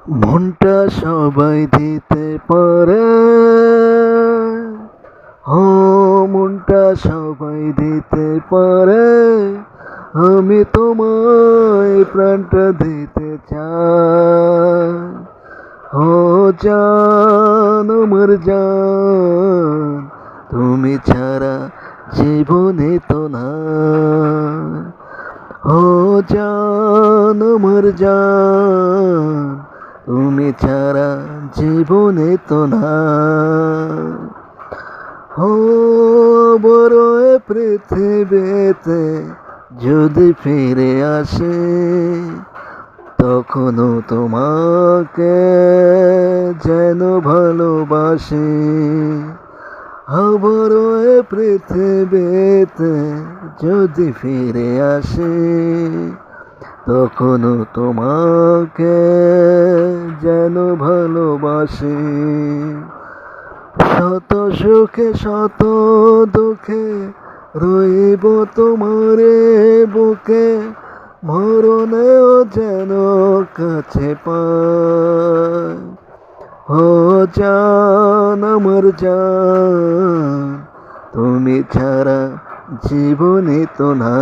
মনটা সবাই দিতে পারে, ও মনটা সবাই দিতে পারে, আমি তোমায় প্রাণটা দিতে চাই। ও জান আমার জান, তুমি ছাড়া জীবনে তো না। ও জান আমার জান, তুমি ছাড়া জীবনে তো না। ও বড় এ পৃথিবীতে যদি ফিরে আসে, তখনও তোমাকে যেন ভালোবাসি। আবার এ পৃথিবীতে যদি ফিরে আসে, তখনও তোমাকে যেন ভালোবাসি। শত সুখে শত দুঃখে রইব তোমারে বুকে, মরণেও যেন কাছে পাই। ও জান আমার জান, তুমি ছাড়া জীবনে তো না।